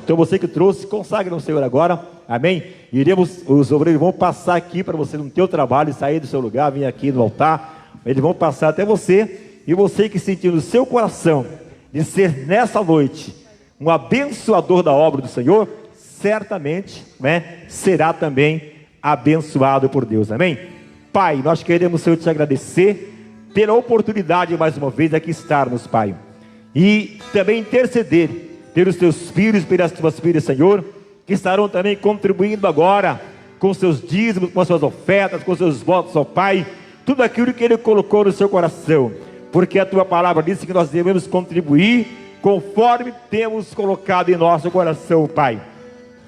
Então você que trouxe, consagre no Senhor agora, amém? Os obreiros vão passar aqui para você no teu trabalho, sair do seu lugar, vir aqui no altar, eles vão passar até você, e você que sentiu no seu coração de ser nessa noite um abençoador da obra do Senhor, certamente, né, será também abençoado por Deus, amém? Pai, nós queremos, Senhor, te agradecer pela oportunidade mais uma vez aqui estarmos, Pai, e também interceder pelos teus filhos, pelas tuas filhas, Senhor, que estarão também contribuindo agora com seus dízimos, com as suas ofertas, com seus votos, ó Pai, tudo aquilo que Ele colocou no seu coração, porque a tua palavra diz que nós devemos contribuir conforme temos colocado em nosso coração, Pai.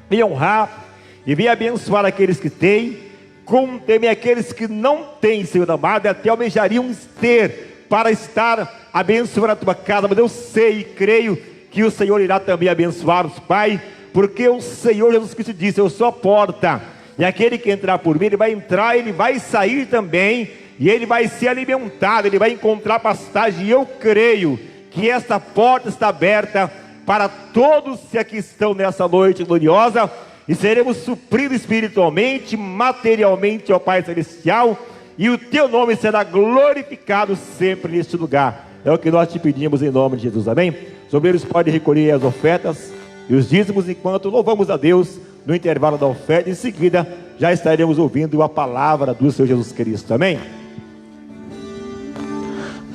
Venha honrar e venha abençoar aqueles que têm, como também aqueles que não têm, Senhor amado, e até almejariam ter para estar abençoando a tua casa, mas eu sei e creio que o Senhor irá também abençoar-os, Pai, porque o Senhor Jesus Cristo disse: eu sou a porta, e aquele que entrar por mim, ele vai entrar, ele vai sair também, e ele vai ser alimentado, ele vai encontrar pastagem, e eu creio que esta porta está aberta para todos que aqui estão nessa noite gloriosa, e seremos supridos espiritualmente, materialmente, ó Pai Celestial, e o teu nome será glorificado sempre neste lugar. É o que nós te pedimos em nome de Jesus, amém? Os obreiros podem recolher as ofertas e os dízimos enquanto louvamos a Deus no intervalo da oferta. Em seguida já estaremos ouvindo a palavra do Senhor Jesus Cristo, amém?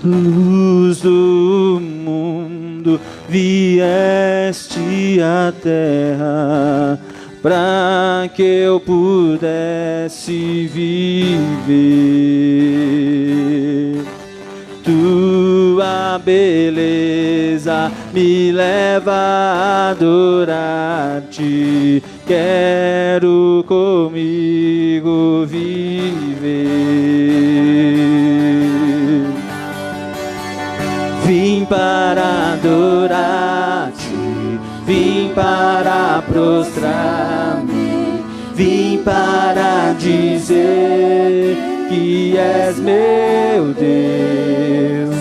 Luz do mundo, vieste à terra para que eu pudesse viver. Tua beleza me leva a adorar-te, quero comigo viver. Vim para adorar-te, vim para prostrar-me, vim para dizer que és meu Deus.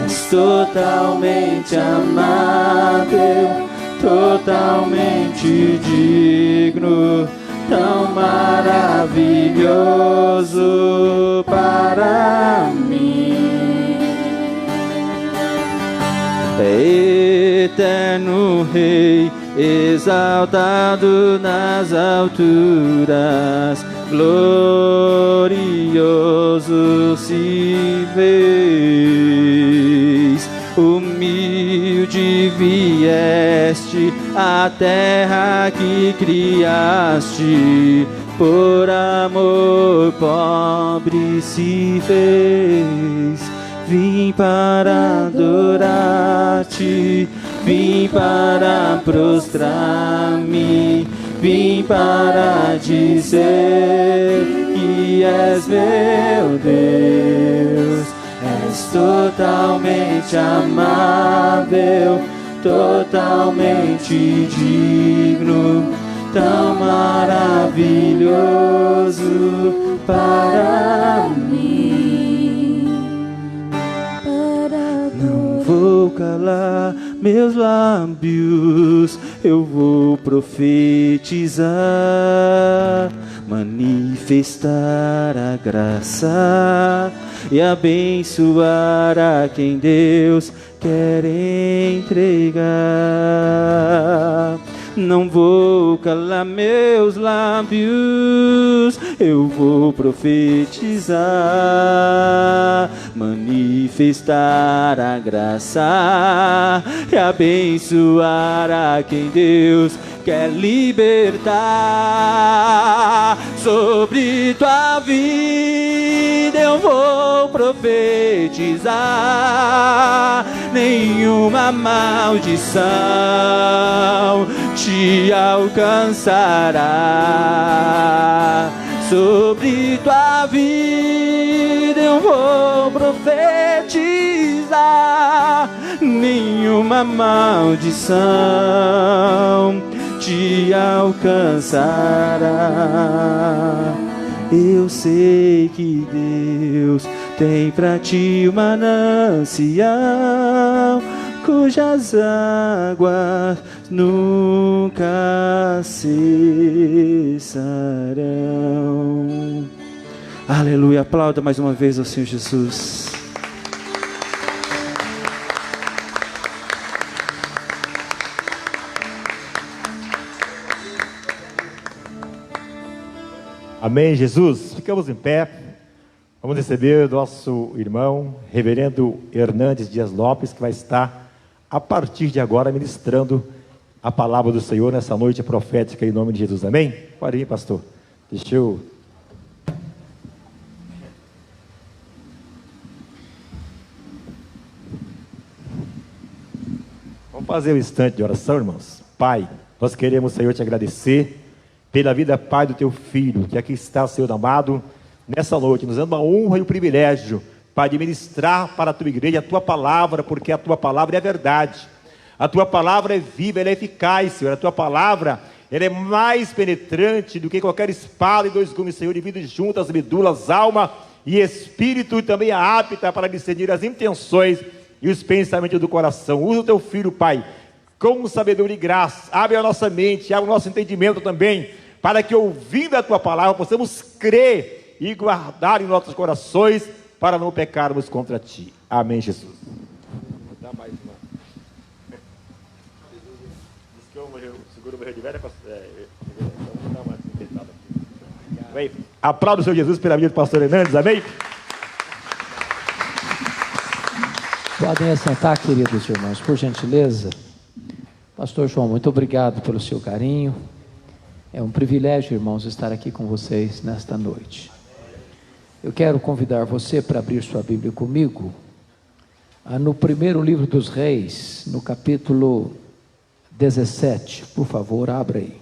És totalmente amável, totalmente digno, tão maravilhoso para mim. É eterno Rei, exaltado nas alturas, glorioso se vês. Humilde vieste à terra que criaste, por amor pobre se fez. Vim para adorar-te, vim para prostrar-me, vim para dizer que és meu Deus. És totalmente amável, totalmente digno, tão maravilhoso para mim. Não vou calar meus lábios, eu vou profetizar, manifestar a graça e abençoar a quem Deus quer entregar. Não vou calar meus lábios, eu vou profetizar, manifestar a graça e abençoar a quem Deus quer libertar. Sobre tua vida eu vou profetizar, nenhuma maldição te alcançará. Sobre tua vida eu vou profetizar, nenhuma maldição te alcançará. Eu sei que Deus tem pra ti uma manancial, cujas águas nunca cessarão. Aleluia, aplauda mais uma vez ao Senhor Jesus. Amém, Jesus. Ficamos em pé. Vamos receber o nosso irmão, reverendo Hernandes Dias Lopes, que vai estar, a partir de agora, ministrando a palavra do Senhor nessa noite profética, em nome de Jesus. Amém? Pode ir, pastor. Deixa eu... Vamos fazer um instante de oração, irmãos. Pai, nós queremos, Senhor, te agradecer pela vida, Pai, do teu filho, que aqui está, Senhor amado, nessa noite, nos dando a honra e o privilégio, Pai, de ministrar para a tua igreja a tua palavra, porque a tua palavra é a verdade, a tua palavra é viva, ela é eficaz, Senhor, a tua palavra, ela é mais penetrante do que qualquer espada e dois gumes, Senhor, divide junto as medulas, alma e espírito, e também é apta para discernir as intenções e os pensamentos do coração. Usa o teu filho, Pai, com sabedoria e graça, abre a nossa mente, abre o nosso entendimento também, para que, ouvindo a tua palavra, possamos crer e guardar em nossos corações, para não pecarmos contra ti. Amém, Jesus. Vou dar mais uma. Diz que eu seguro o meu de velha. Então vou dar uma apertada aqui. Aplauda o Senhor Jesus pela vida do pastor Hernandes, amém? Podem assentar, queridos irmãos, por gentileza. Pastor João, muito obrigado pelo seu carinho. É um privilégio, irmãos, estar aqui com vocês nesta noite. Eu quero convidar você para abrir sua Bíblia comigo, no primeiro livro dos Reis, no capítulo 17. Por favor, abra aí.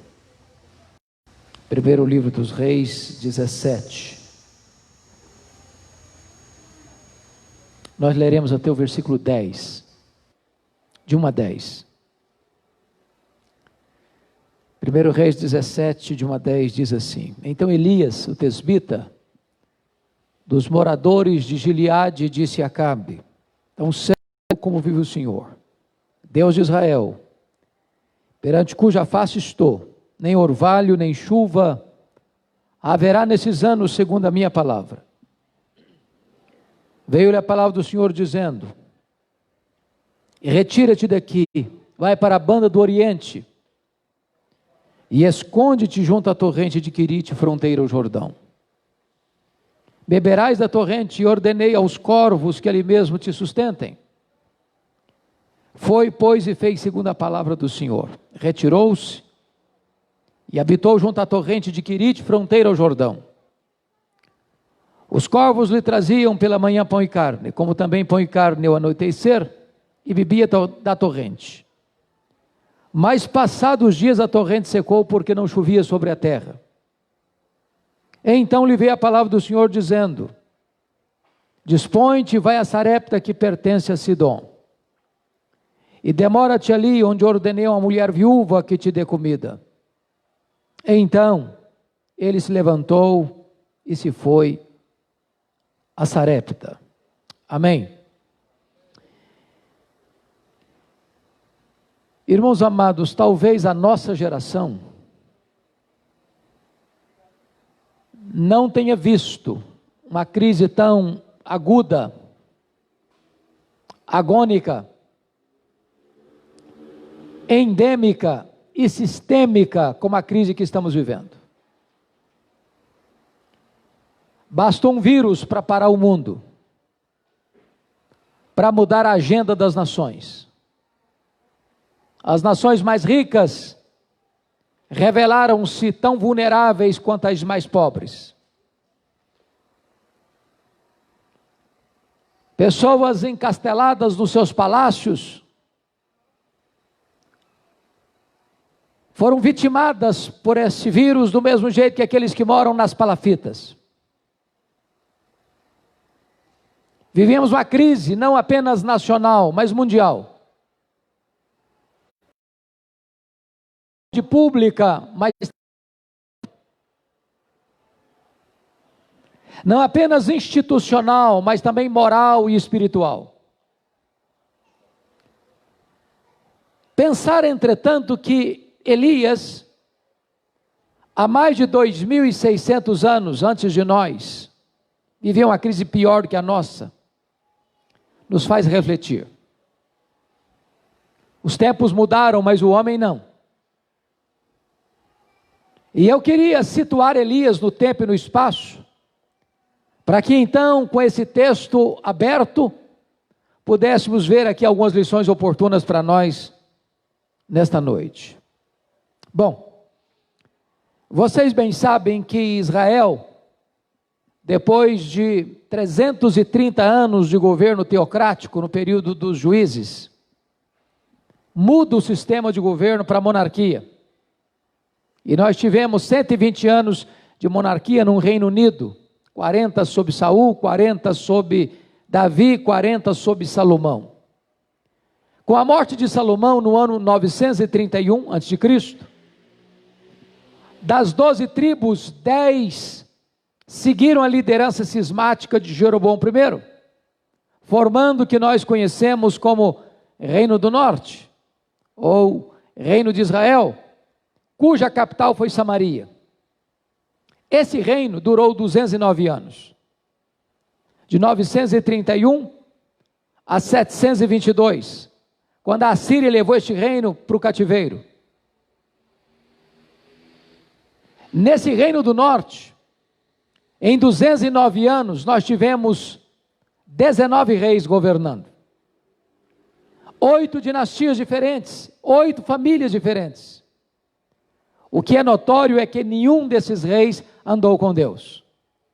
Primeiro livro dos Reis, 17. Nós leremos até o versículo 10, de 1 a 10. 1 Reis 17, de 1 a 10, diz assim: Então Elias, o tesbita, dos moradores de Gileade, disse a Acabe: Tão certo como vive o Senhor, Deus de Israel, perante cuja face estou, nem orvalho, nem chuva haverá nesses anos, segundo a minha palavra. Veio-lhe a palavra do Senhor dizendo: Retira-te daqui, vai para a banda do Oriente, e esconde-te junto à torrente de Querite, fronteira ao Jordão. Beberás da torrente, e ordenei aos corvos que ali mesmo te sustentem. Foi, pois, e fez segundo a palavra do Senhor. Retirou-se e habitou junto à torrente de Querite, fronteira ao Jordão. Os corvos lhe traziam pela manhã pão e carne, como também pão e carne ao anoitecer, e bebia da torrente. Mas passados os dias a torrente secou, porque não chovia sobre a terra. Então lhe veio a palavra do Senhor dizendo: Dispõe-te e vai a Sarepta, que pertence a Sidom, e demora-te ali, onde ordenei a uma mulher viúva que te dê comida. Então ele se levantou e se foi a Sarepta. Amém. Irmãos amados, talvez a nossa geração não tenha visto uma crise tão aguda, agônica, endêmica e sistêmica como a crise que estamos vivendo. Bastou um vírus para parar o mundo, para mudar a agenda das nações. As nações mais ricas revelaram-se tão vulneráveis quanto as mais pobres. Pessoas encasteladas nos seus palácios foram vitimadas por esse vírus do mesmo jeito que aqueles que moram nas palafitas. Vivemos uma crise não apenas nacional, mas mundial. De pública, mas não apenas institucional, mas também moral e espiritual. Pensar, entretanto, que Elias, há mais de 2.600 anos antes de nós, vivia uma crise pior que a nossa, nos faz refletir. Os tempos mudaram, mas o homem não. E eu queria situar Elias no tempo e no espaço, para que então, com esse texto aberto, pudéssemos ver aqui algumas lições oportunas para nós nesta noite. Bom, vocês bem sabem que Israel, depois de 330 anos de governo teocrático no período dos juízes, muda o sistema de governo para a monarquia. E nós tivemos 120 anos de monarquia no Reino Unido, 40 sob Saul, 40 sob Davi, 40 sob Salomão. Com a morte de Salomão no ano 931 a.C., das 12 tribos, 10 seguiram a liderança cismática de Jeroboão I, formando o que nós conhecemos como Reino do Norte, ou Reino de Israel, cuja capital foi Samaria. Esse reino durou 209 anos, de 931 a 722, quando a Assíria levou este reino para o cativeiro. Nesse Reino do Norte, em 209 anos, nós tivemos 19 reis governando, 8 dinastias diferentes, 8 famílias diferentes. O que é notório é que nenhum desses reis andou com Deus.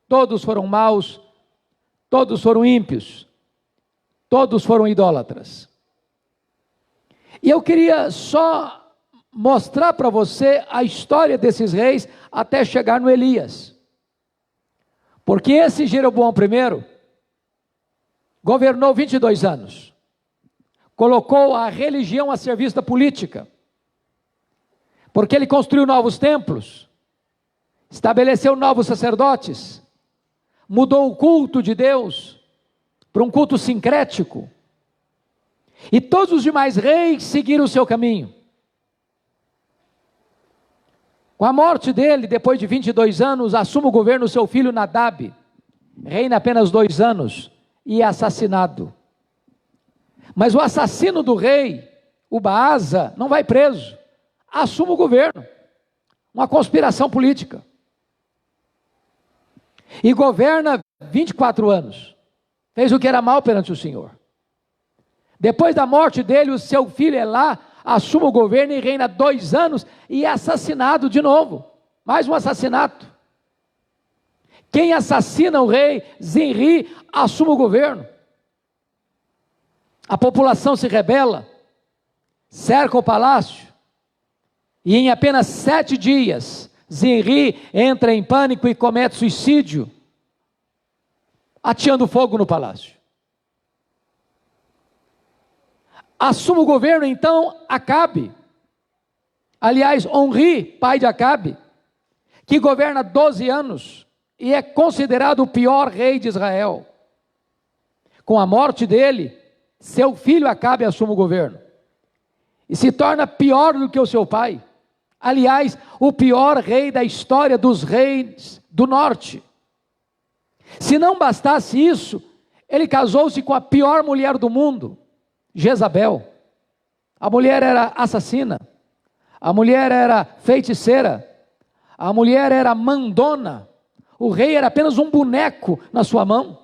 Todos foram maus, todos foram ímpios, todos foram idólatras. E eu queria só mostrar para você a história desses reis até chegar no Elias. Porque esse Jeroboão I governou 22 anos, colocou a religião a serviço da política, porque ele construiu novos templos, estabeleceu novos sacerdotes, mudou o culto de Deus para um culto sincrético, e todos os demais reis seguiram o seu caminho. Com a morte dele, depois de 22 anos, assume o governo o seu filho Nadab, reina apenas 2 anos, e é assassinado. Mas o assassino do rei, o Baasa, não vai preso, assume o governo, uma conspiração política, e governa 24 anos, fez o que era mal perante o Senhor. Depois da morte dele, o seu filho Elá assume o governo e reina 2 anos, e é assassinado de novo, mais um assassinato. Quem assassina o rei, Zinri, assume o governo. A população se rebela, cerca o palácio, e em apenas 7 dias, Zinri entra em pânico e comete suicídio, ateando fogo no palácio. Assume o governo então Acabe, aliás, Onri, pai de Acabe, que governa 12 anos e é considerado o pior rei de Israel. Com a morte dele, seu filho Acabe assume o governo e se torna pior do que o seu pai. Aliás, o pior rei da história dos reis do norte. Se não bastasse isso, ele casou-se com a pior mulher do mundo, Jezabel. A mulher era assassina, a mulher era feiticeira, a mulher era mandona, o rei era apenas um boneco na sua mão.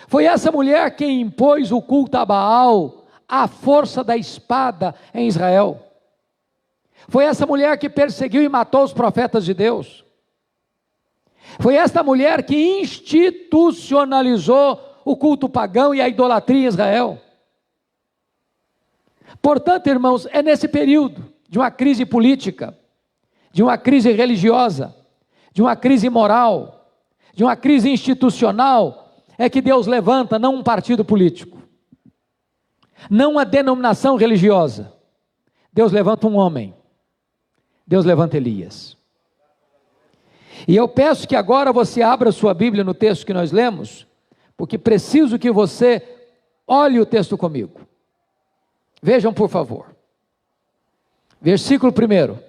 Foi essa mulher quem impôs o culto a Baal, à força da espada em Israel. Foi essa mulher que perseguiu e matou os profetas de Deus. Foi esta mulher que institucionalizou o culto pagão e a idolatria em Israel. Portanto, irmãos, é nesse período de uma crise política, de uma crise religiosa, de uma crise moral, de uma crise institucional, é que Deus levanta não um partido político, não uma denominação religiosa. Deus levanta um homem. Deus levanta Elias. E eu peço que agora você abra sua Bíblia no texto que nós lemos, porque preciso que você olhe o texto comigo. Vejam, por favor. Versículo 1.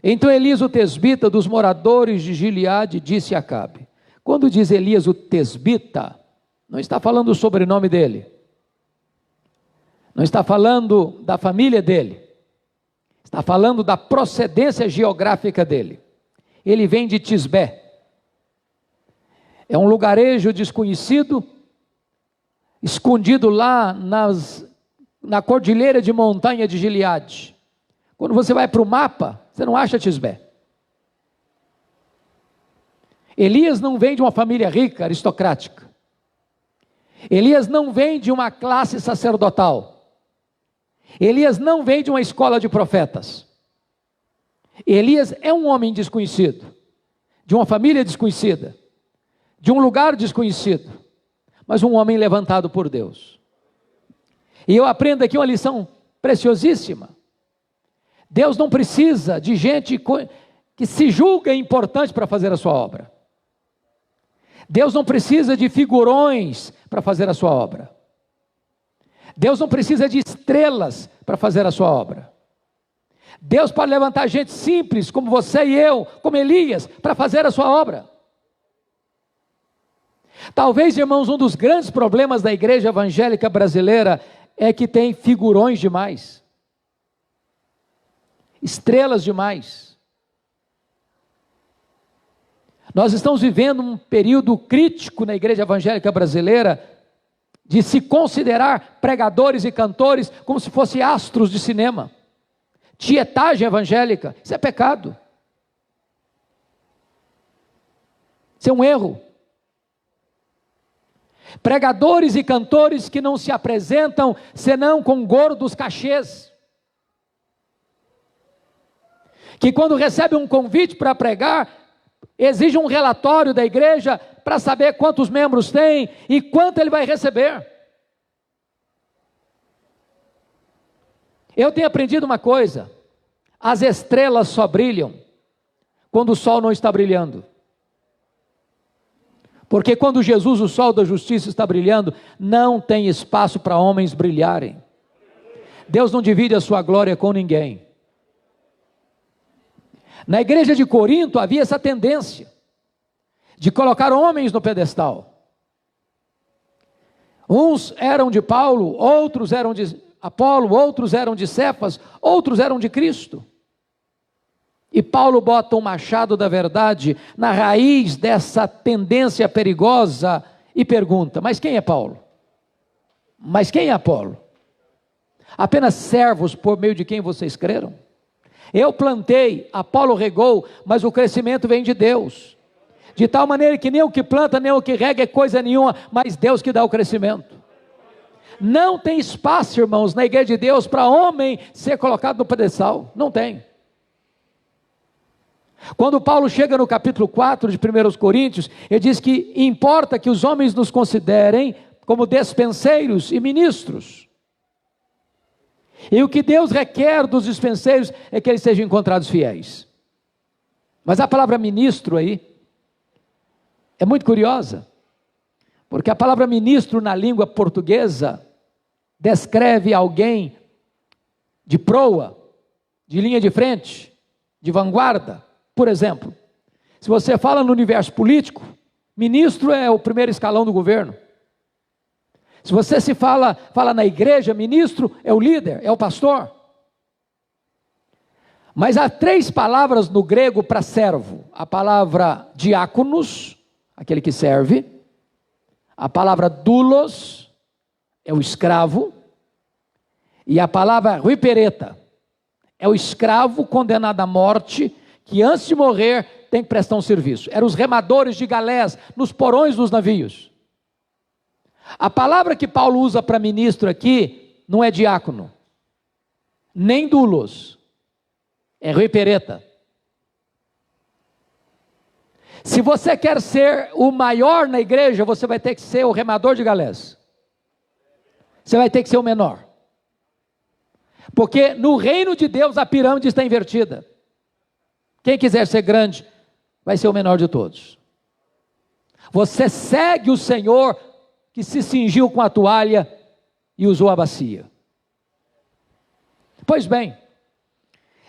Então Elias o tesbita dos moradores de Gileade disse a Acabe. Quando diz Elias o tesbita, não está falando o sobrenome dele, não está falando da família dele, está falando da procedência geográfica dele. Ele vem de Tisbé, é um lugarejo desconhecido, escondido lá na cordilheira de montanha de Gileade. Quando você vai para o mapa, você não acha Tisbé. Elias não vem de uma família rica, aristocrática. Elias não vem de uma classe sacerdotal. Elias não vem de uma escola de profetas. Elias é um homem desconhecido, de uma família desconhecida, de um lugar desconhecido, mas um homem levantado por Deus. E eu aprendo aqui uma lição preciosíssima. Deus não precisa de gente que se julga importante para fazer a sua obra. Deus não precisa de figurões para fazer a sua obra. Deus não precisa de estrelas para fazer a sua obra. Deus pode levantar gente simples, como você e eu, como Elias, para fazer a sua obra. Talvez, irmãos, um dos grandes problemas da igreja evangélica brasileira é que tem figurões demais. Estrelas demais. Nós estamos vivendo um período crítico na igreja evangélica brasileira de se considerar pregadores e cantores como se fossem astros de cinema. Tietagem evangélica, isso é pecado. Isso é um erro. Pregadores e cantores que não se apresentam senão com gordos cachês, que quando recebe um convite para pregar, exige um relatório da igreja para saber quantos membros tem e quanto ele vai receber. Eu tenho aprendido uma coisa: as estrelas só brilham quando o sol não está brilhando. Porque quando Jesus, o sol da justiça, está brilhando, não tem espaço para homens brilharem. Deus não divide a sua glória com ninguém. Na igreja de Corinto havia essa tendência de colocar homens no pedestal. Uns eram de Paulo, outros eram de Apolo, outros eram de Cefas, outros eram de Cristo. E Paulo bota o machado da verdade na raiz dessa tendência perigosa e pergunta: mas quem é Paulo? Mas quem é Apolo? Apenas servos por meio de quem vocês creram? Eu plantei, Apolo regou, mas o crescimento vem de Deus. De tal maneira que nem o que planta, nem o que rega é coisa nenhuma, mas Deus que dá o crescimento. Não tem espaço, irmãos, na igreja de Deus para homem ser colocado no pedestal. Não tem. Quando Paulo chega no capítulo 4 de 1 Coríntios, ele diz que importa que os homens nos considerem como despenseiros e ministros. E o que Deus requer dos dispenseiros é que eles sejam encontrados fiéis. Mas a palavra ministro aí é muito curiosa, porque a palavra ministro na língua portuguesa descreve alguém de proa, de linha de frente, de vanguarda. Por exemplo, se você fala no universo político, ministro é o primeiro escalão do governo. Se você se fala na igreja, ministro é o líder, é o pastor. Mas há 3 palavras no grego para servo: a palavra diáconos, aquele que serve; a palavra doulos, é o escravo; e a palavra huipereta, é o escravo condenado à morte, que antes de morrer tem que prestar um serviço. Eram os remadores de galés nos porões dos navios. A palavra que Paulo usa para ministro aqui não é diácono, nem doulos, é huipereta. Se você quer ser o maior na igreja, você vai ter que ser o remador de galés. Você vai ter que ser o menor. Porque no reino de Deus a pirâmide está invertida. Quem quiser ser grande, vai ser o menor de todos. Você segue o Senhor que se cingiu com a toalha e usou a bacia. Pois bem,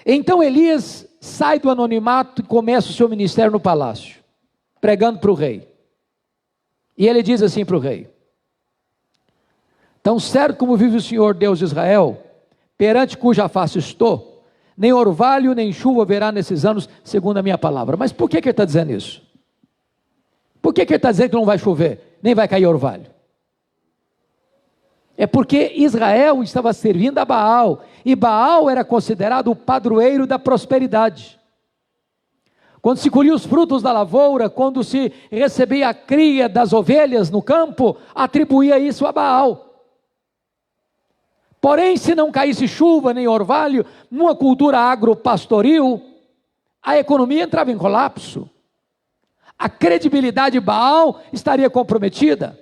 Então Elias sai do anonimato e começa o seu ministério no palácio, pregando para o rei. E ele diz assim para o rei: tão certo como vive o Senhor Deus de Israel, perante cuja face estou, nem orvalho nem chuva haverá nesses anos, segundo a minha palavra. Mas por que ele está dizendo isso? Por que ele está dizendo que não vai chover, nem vai cair orvalho? É porque Israel estava servindo a Baal, e Baal era considerado o padroeiro da prosperidade. Quando se colhia os frutos da lavoura, quando se recebia a cria das ovelhas no campo, atribuía isso a Baal. Porém, se não caísse chuva nem orvalho, numa cultura agropastoril, a economia entrava em colapso. A credibilidade de Baal estaria comprometida.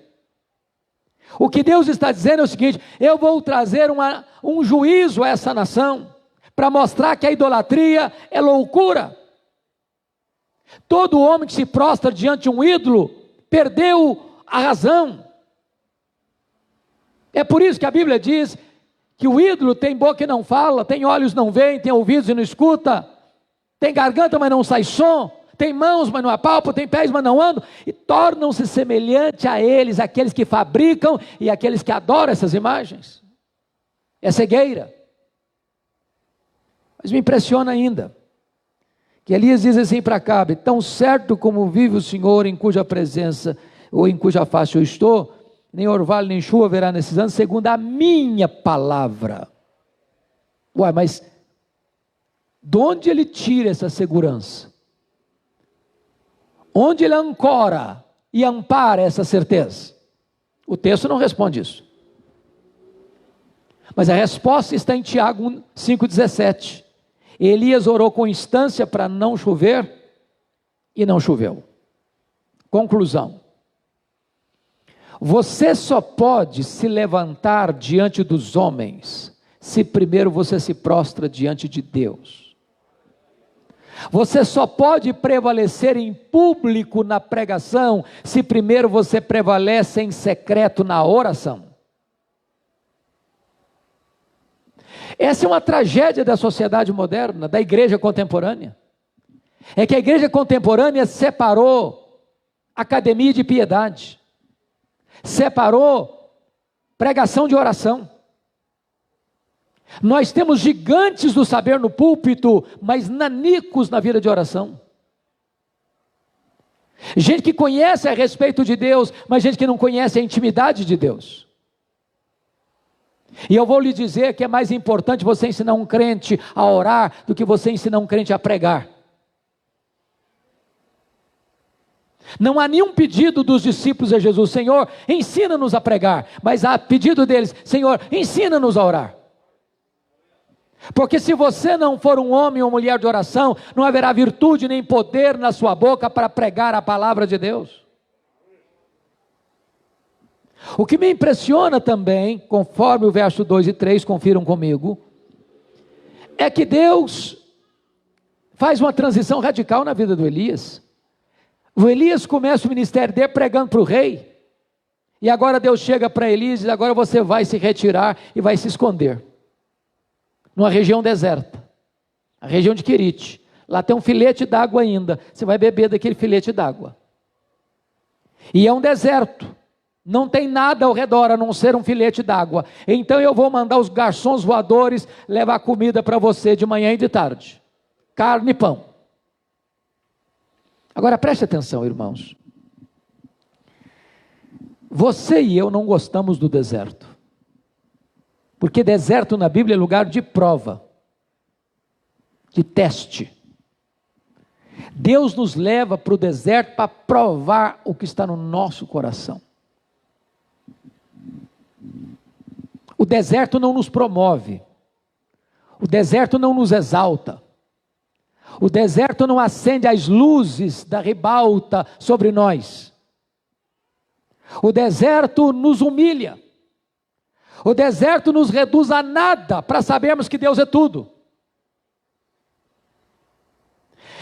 O que Deus está dizendo é o seguinte: eu vou trazer um juízo a essa nação, para mostrar que a idolatria é loucura. Todo homem que se prostra diante de um ídolo, perdeu a razão. É por isso que a Bíblia diz que o ídolo tem boca e não fala, tem olhos e não vê, tem ouvidos e não escuta, tem garganta mas não sai som, tem mãos mas não apalpam, tem pés mas não andam, e tornam-se semelhantes a eles, aqueles que fabricam e aqueles que adoram essas imagens. É cegueira. Mas me impressiona ainda, que Elias diz assim para Acabe: tão certo como vive o Senhor, em cuja presença, ou em cuja face eu estou, nem orvalho nem chuva haverá nesses anos, segundo a minha palavra. Uai, mas de onde ele tira essa segurança? Onde ele ancora e ampara essa certeza? O texto não responde isso. Mas a resposta está em Tiago 5,17. Elias orou com instância para não chover, e não choveu. Conclusão: você só pode se levantar diante dos homens, se primeiro você se prostra diante de Deus. Você só pode prevalecer em público na pregação, se primeiro você prevalece em secreto na oração. Essa é uma tragédia da sociedade moderna, da igreja contemporânea. É que a igreja contemporânea separou academia de piedade, separou pregação de oração. Nós temos gigantes do saber no púlpito, mas nanicos na vida de oração. Gente que conhece a respeito de Deus, mas gente que não conhece a intimidade de Deus. E eu vou lhe dizer que é mais importante você ensinar um crente a orar do que você ensinar um crente a pregar. Não há nenhum pedido dos discípulos a Jesus: Senhor, ensina-nos a pregar. Mas há pedido deles: Senhor, ensina-nos a orar. Porque se você não for um homem ou mulher de oração, não haverá virtude nem poder na sua boca para pregar a palavra de Deus. O que me impressiona também, conforme o verso 2 e 3, confiram comigo, é que Deus faz uma transição radical na vida do Elias. O Elias começa o ministério dele pregando para o rei, e agora Deus chega para Elias e diz: agora você vai se retirar e vai se esconder numa região deserta, a região de Querite. Lá tem um filete d'água ainda, você vai beber daquele filete d'água, e é um deserto, não tem nada ao redor a não ser um filete d'água. Então eu vou mandar os garçons voadores levar comida para você de manhã e de tarde, carne e pão. Agora preste atenção, irmãos, você e eu não gostamos do deserto, porque deserto na Bíblia é lugar de prova, de teste. Deus nos leva para o deserto para provar o que está no nosso coração. O deserto não nos promove, o deserto não nos exalta, o deserto não acende as luzes da ribalta sobre nós. O deserto nos humilha, o deserto nos reduz a nada para sabermos que Deus é tudo.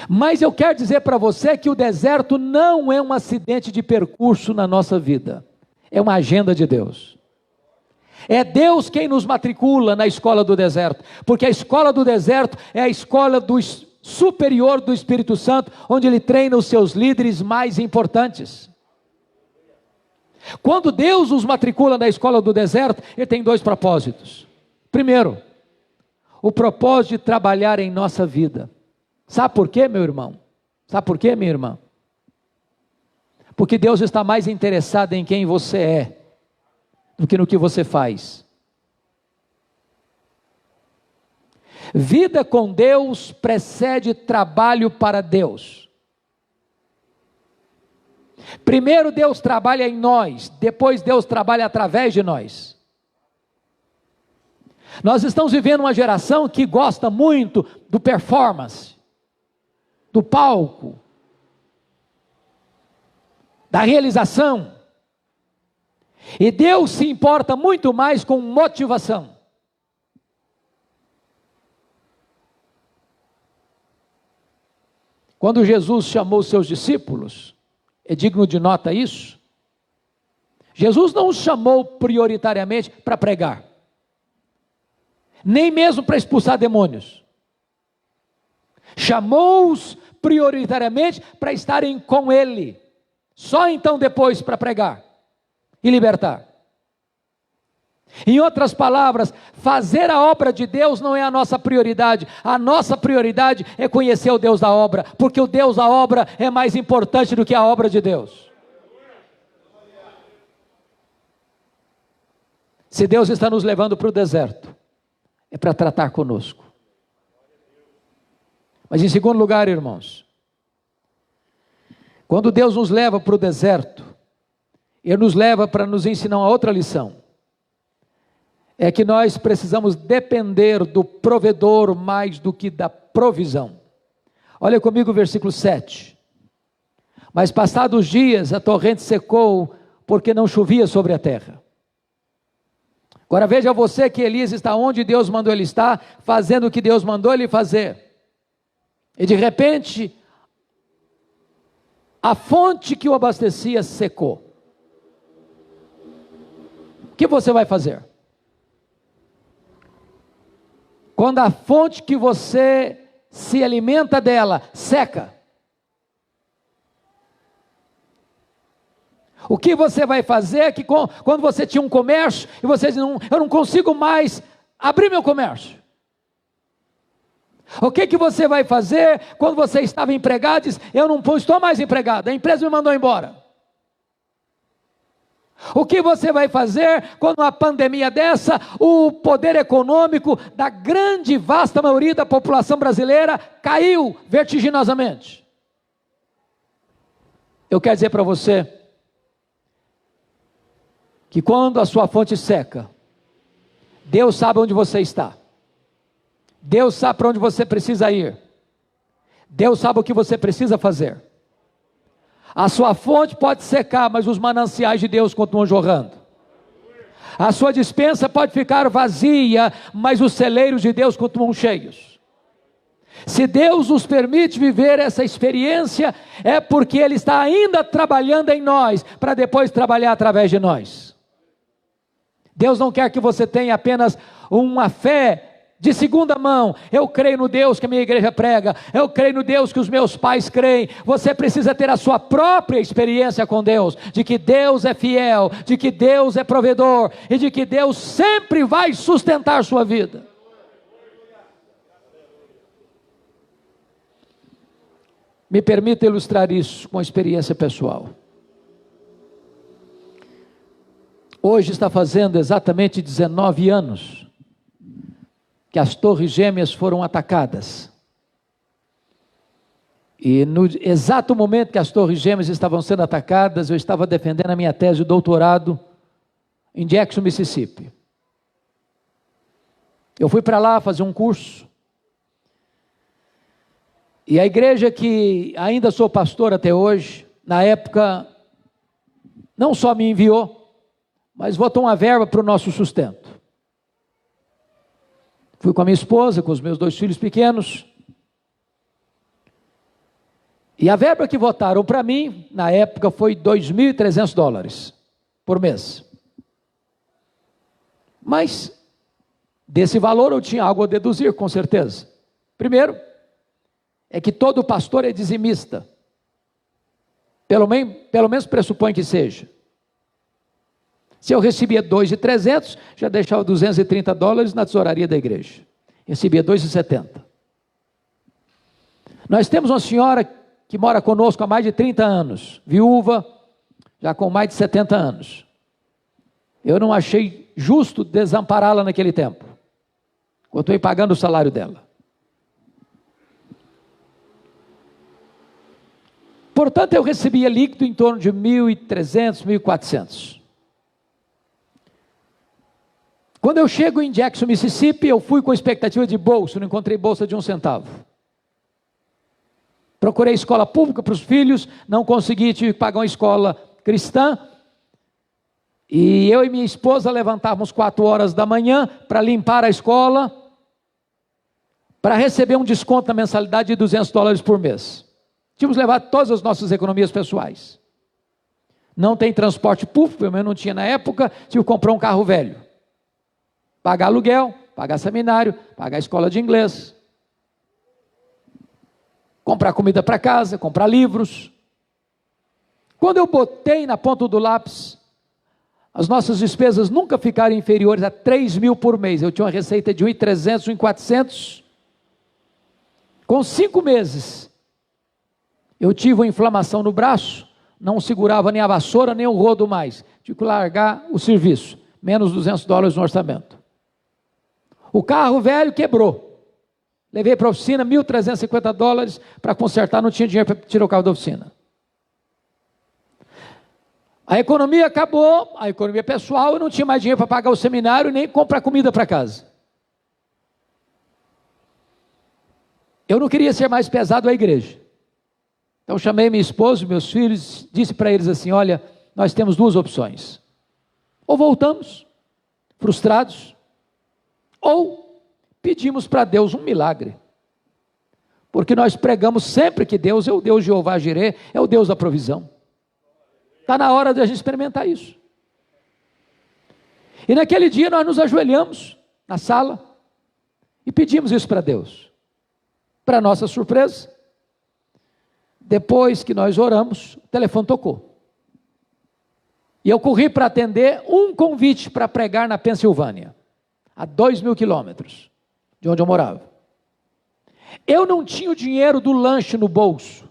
Mas eu quero dizer para você que o deserto não é um acidente de percurso na nossa vida, é uma agenda de Deus. É Deus quem nos matricula na escola do deserto, porque a escola do deserto é a escola superior do Espírito Santo, onde Ele treina os seus líderes mais importantes. Quando Deus nos matricula na escola do deserto, Ele tem 2 propósitos. Primeiro, o propósito de trabalhar em nossa vida. Sabe por quê, meu irmão? Sabe por quê, minha irmã? Porque Deus está mais interessado em quem você é do que no que você faz. Vida com Deus precede trabalho para Deus. Primeiro Deus trabalha em nós, depois Deus trabalha através de nós. Nós estamos vivendo uma geração que gosta muito do performance, do palco, da realização. E Deus se importa muito mais com motivação. Quando Jesus chamou seus discípulos, é digno de nota isso, Jesus não os chamou prioritariamente para pregar, nem mesmo para expulsar demônios. Chamou-os prioritariamente para estarem com Ele, só então depois para pregar e libertar. Em outras palavras, fazer a obra de Deus não é a nossa prioridade. A nossa prioridade é conhecer o Deus da obra, porque o Deus da obra é mais importante do que a obra de Deus. Se Deus está nos levando para o deserto, é para tratar conosco. Mas em segundo lugar, irmãos, quando Deus nos leva para o deserto, Ele nos leva para nos ensinar uma outra lição. É que nós precisamos depender do provedor mais do que da provisão. Olha comigo o versículo 7. Mas passados os dias a torrente secou, porque não chovia sobre a terra. Agora veja você que Elias está onde Deus mandou ele estar, fazendo o que Deus mandou ele fazer. E de repente, a fonte que o abastecia secou. O que você vai fazer? Quando a fonte que você se alimenta dela seca, o que você vai fazer é que quando você tinha um comércio e você diz, eu não consigo mais abrir meu comércio. O que você vai fazer quando você estava empregado e diz, eu não estou mais empregado, a empresa me mandou embora. O que você vai fazer quando uma pandemia dessa, o poder econômico da grande, vasta maioria da população brasileira caiu vertiginosamente? Eu quero dizer para você, que quando a sua fonte seca, Deus sabe onde você está, Deus sabe para onde você precisa ir, Deus sabe o que você precisa fazer. A sua fonte pode secar, mas os mananciais de Deus continuam jorrando. A sua despensa pode ficar vazia, mas os celeiros de Deus continuam cheios. Se Deus nos permite viver essa experiência, é porque Ele está ainda trabalhando em nós, para depois trabalhar através de nós. Deus não quer que você tenha apenas uma fé de segunda mão. Eu creio no Deus que a minha igreja prega, eu creio no Deus que os meus pais creem. Você precisa ter a sua própria experiência com Deus, de que Deus é fiel, de que Deus é provedor, e de que Deus sempre vai sustentar sua vida. Me permita ilustrar isso com a experiência pessoal. Hoje está fazendo exatamente 19 anos que as torres gêmeas foram atacadas. E no exato momento que as torres gêmeas estavam sendo atacadas, eu estava defendendo a minha tese de doutorado em Jackson, Mississippi. Eu fui para lá fazer um curso. E a igreja que ainda sou pastor até hoje, na época, não só me enviou, mas botou uma verba para o nosso sustento. Fui com a minha esposa, com os meus 2 filhos pequenos. E a verba que votaram para mim, na época, foi $2.300 por mês. Mas, desse valor eu tinha algo a deduzir, com certeza. Primeiro, é que todo pastor é dizimista. Pelo menos pressupõe que seja. Se eu recebia 2.300, já deixava $230 na tesouraria da igreja. Recebia 2,70. Nós temos uma senhora que mora conosco há mais de 30 anos, viúva, já com mais de 70 anos. Eu não achei justo desampará-la naquele tempo. Continuei pagando o salário dela. Portanto, eu recebia líquido em torno de 1.300, 1.400. Quando eu chego em Jackson, Mississippi, eu fui com expectativa de bolsa, não encontrei bolsa de 1 centavo. Procurei escola pública para os filhos, não consegui, tive que pagar uma escola cristã. E eu e minha esposa levantávamos 4 horas da manhã para limpar a escola, para receber um desconto na mensalidade de $200 por mês. Tínhamos levado todas as nossas economias pessoais. Não tem transporte público, pelo menos não tinha na época, tive que comprar um carro velho. Pagar aluguel, pagar seminário, pagar escola de inglês. Comprar comida para casa, comprar livros. Quando eu botei na ponta do lápis, as nossas despesas nunca ficaram inferiores a 3.000 por mês. Eu tinha uma receita de 1.300, 1.400. Com 5 meses, eu tive uma inflamação no braço, não segurava nem a vassoura, nem o rodo mais. Tive que largar o serviço, menos $200 no orçamento. O carro velho quebrou. Levei para a oficina $1.350 para consertar, não tinha dinheiro para tirar o carro da oficina. A economia acabou, a economia pessoal, eu não tinha mais dinheiro para pagar o seminário, nem comprar comida para casa. Eu não queria ser mais pesado à igreja. Então chamei minha esposa e meus filhos, disse para eles assim, olha, nós temos 2 opções. Ou voltamos, frustrados, ou pedimos para Deus um milagre. Porque nós pregamos sempre que Deus é o Deus Jeová Jireh, é o Deus da provisão. Está na hora de a gente experimentar isso. E naquele dia nós nos ajoelhamos na sala e pedimos isso para Deus. Para nossa surpresa, depois que nós oramos, o telefone tocou. E eu corri para atender um convite para pregar na Pensilvânia, a 2.000 quilômetros de onde eu morava. Eu não tinha o dinheiro do lanche no bolso.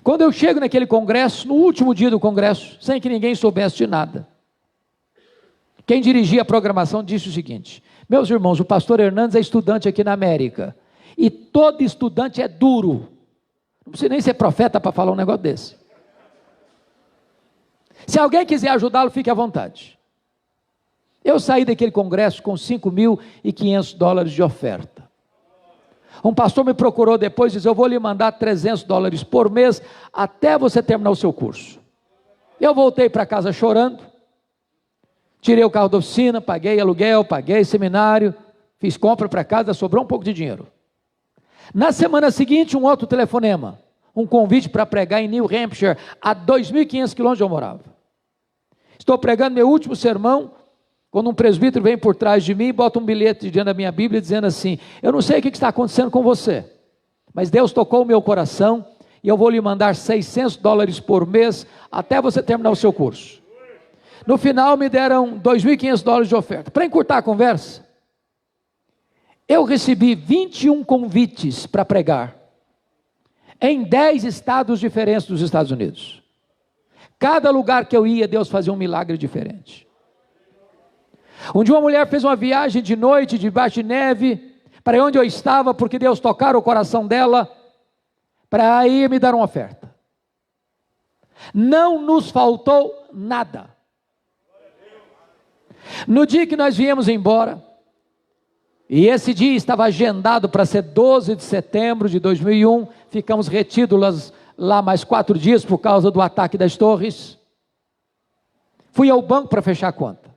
Quando eu chego naquele congresso, no último dia do congresso, sem que ninguém soubesse de nada, quem dirigia a programação disse o seguinte, meus irmãos, o pastor Hernandes é estudante aqui na América, e todo estudante é duro, não precisa nem ser profeta para falar um negócio desse. Se alguém quiser ajudá-lo, fique à vontade. Eu saí daquele congresso com $5.500 de oferta. Um pastor me procurou depois e disse, eu vou lhe mandar $300 por mês, até você terminar o seu curso. Eu voltei para casa chorando, tirei o carro da oficina, paguei aluguel, paguei seminário, fiz compra para casa, sobrou um pouco de dinheiro. Na semana seguinte, um outro telefonema, um convite para pregar em New Hampshire, a 2.500 quilômetros de onde eu morava. Estou pregando meu último sermão, quando um presbítero vem por trás de mim e bota um bilhete diante da minha Bíblia dizendo assim, eu não sei o que está acontecendo com você, mas Deus tocou o meu coração e eu vou lhe mandar $600 por mês até você terminar o seu curso. No final me deram $2.500 de oferta. Para encurtar a conversa, eu recebi 21 convites para pregar em 10 estados diferentes dos Estados Unidos. Cada lugar que eu ia, Deus fazia um milagre diferente. Um dia uma mulher fez uma viagem de noite, debaixo de neve, para onde eu estava, porque Deus tocara o coração dela, para ir me dar uma oferta. Não nos faltou nada. No dia que nós viemos embora, e esse dia estava agendado para ser 12 de setembro de 2001, ficamos retidos lá mais 4 dias por causa do ataque das torres. Fui ao banco para fechar a conta.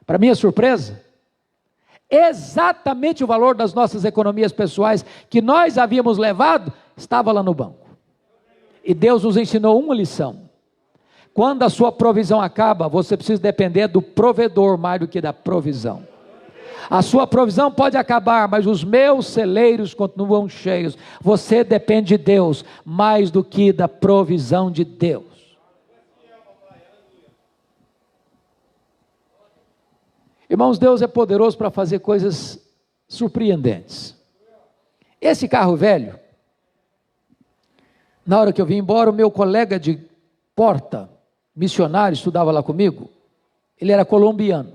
Para minha surpresa, exatamente o valor das nossas economias pessoais que nós havíamos levado, estava lá no banco. E Deus nos ensinou uma lição. quando a sua provisão acaba, você precisa depender do provedor mais do que da provisão. A sua provisão pode acabar, mas os meus celeiros continuam cheios. Você depende de Deus mais do que da provisão de Deus. Irmãos, Deus é poderoso para fazer coisas surpreendentes. Esse carro velho, na hora que eu vim embora, o meu colega de porta, missionário, estudava lá comigo, ele era colombiano.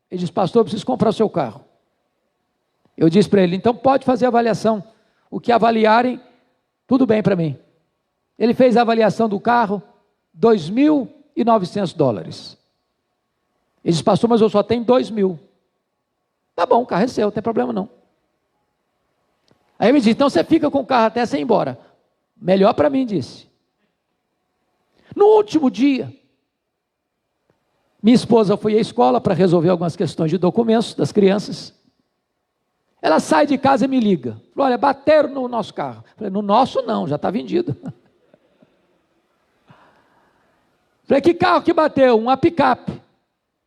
Ele disse: pastor, eu preciso comprar o seu carro. Eu disse para ele: então pode fazer a avaliação. O que avaliarem, tudo bem para mim. Ele fez a avaliação do carro, $2.900. Ele disse: pastor, mas eu só tenho 2.000. Tá bom, o carro é seu, não tem problema não. Aí ele me disse: então você fica com o carro até você ir embora. Melhor para mim, disse. No último dia, minha esposa foi à escola para resolver algumas questões de documentos das crianças. Ela sai de casa e me liga. Falou: olha, bateram no nosso carro. Falei: no nosso não, já está vendido. Falei: que carro que bateu? Uma picape.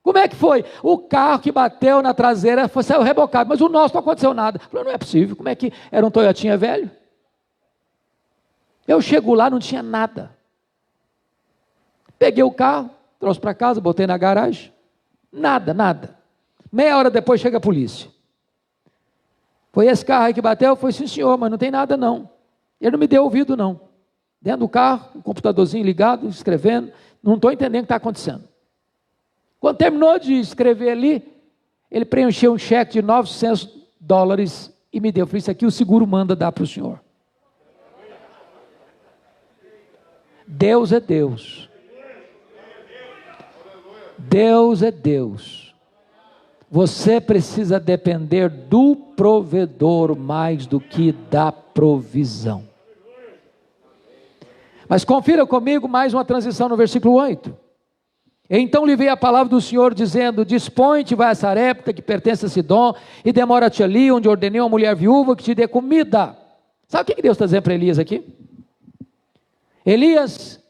Como é que foi? O carro que bateu na traseira saiu rebocado, mas o nosso não aconteceu nada. Falei: não é possível, como é que era um Toyotinha velho? Eu chego lá, não tinha nada. Peguei o carro, trouxe para casa, botei na garagem. Nada. Meia hora depois chega a polícia. Foi esse carro aí que bateu? Foi sim, senhor, mas não tem nada não. Ele não me deu ouvido não. Dentro do carro, um computadorzinho ligado, escrevendo. Não estou entendendo o que está acontecendo. Quando terminou de escrever ali, ele preencheu um cheque de $900 e me deu. Eu falei: isso aqui o seguro manda dar para o senhor. Deus é Deus. Deus é Deus. Você precisa depender do provedor mais do que da provisão. Mas confira comigo mais uma transição no versículo 8. Então lhe veio a palavra do Senhor dizendo: dispõe-te, vai a Sarepta, que pertence a Sidom, e demora-te ali, onde ordenei uma mulher viúva que te dê comida. Sabe o que Deus está dizendo para Elias aqui? Elias,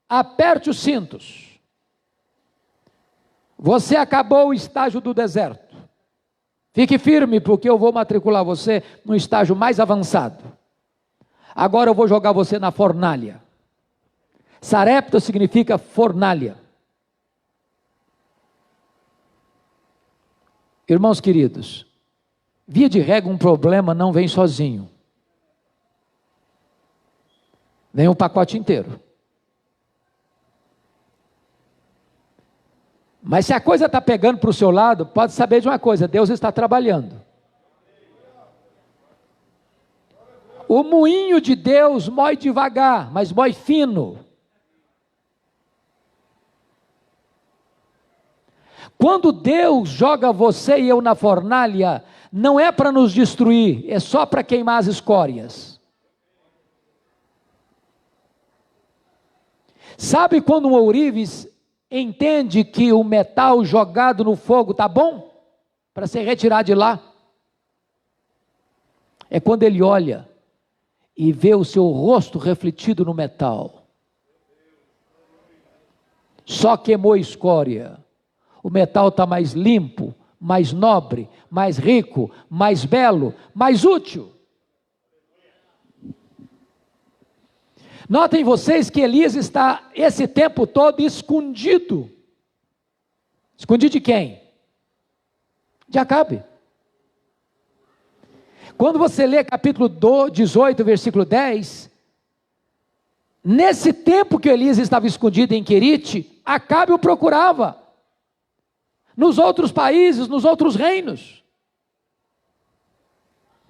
aperte os cintos. Você acabou o estágio do deserto. Fique firme, porque eu vou matricular você no estágio mais avançado. Agora eu vou jogar você na fornalha. Sarepta significa fornalha. Irmãos queridos, via de regra um problema não vem sozinho. Vem um pacote inteiro. Mas se a coisa está pegando para o seu lado, pode saber de uma coisa: Deus está trabalhando. O moinho de Deus mói devagar, mas mói fino. Quando Deus joga você e eu na fornalha, não é para nos destruir, é só para queimar as escórias. Sabe quando um ourives entende que o metal jogado no fogo está bom para ser retirado de lá? É quando ele olha e vê o seu rosto refletido no metal. Só queimou escória. O metal está mais limpo, mais nobre, mais rico, mais belo, mais útil. Notem vocês que Elias está esse tempo todo escondido. Escondido de quem? De Acabe. Quando você lê capítulo 18, versículo 10, nesse tempo que Elias estava escondido em Querite, Acabe o procurava. Nos outros países, nos outros reinos.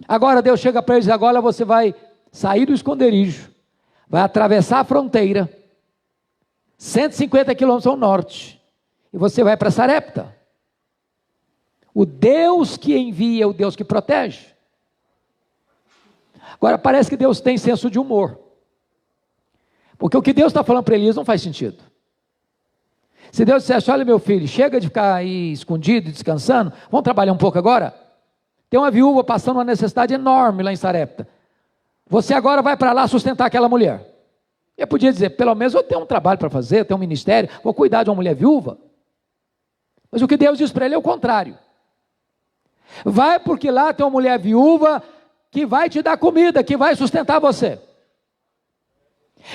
Agora Deus chega para ele e diz: agora você vai sair do esconderijo, vai atravessar a fronteira, 150 quilômetros ao norte, e você vai para Sarepta. O Deus que envia é o Deus que protege. Agora parece que Deus tem senso de humor, porque o que Deus está falando para Elias não faz sentido. Se Deus dissesse: olha meu filho, chega de ficar aí escondido, descansando, vamos trabalhar um pouco agora? Tem uma viúva passando uma necessidade enorme lá em Sarepta. Você agora vai para lá sustentar aquela mulher. Eu podia dizer, pelo menos eu tenho um trabalho para fazer, eu tenho um ministério, vou cuidar de uma mulher viúva. Mas o que Deus diz para ele é o contrário. Vai porque lá tem uma mulher viúva que vai te dar comida, que vai sustentar você.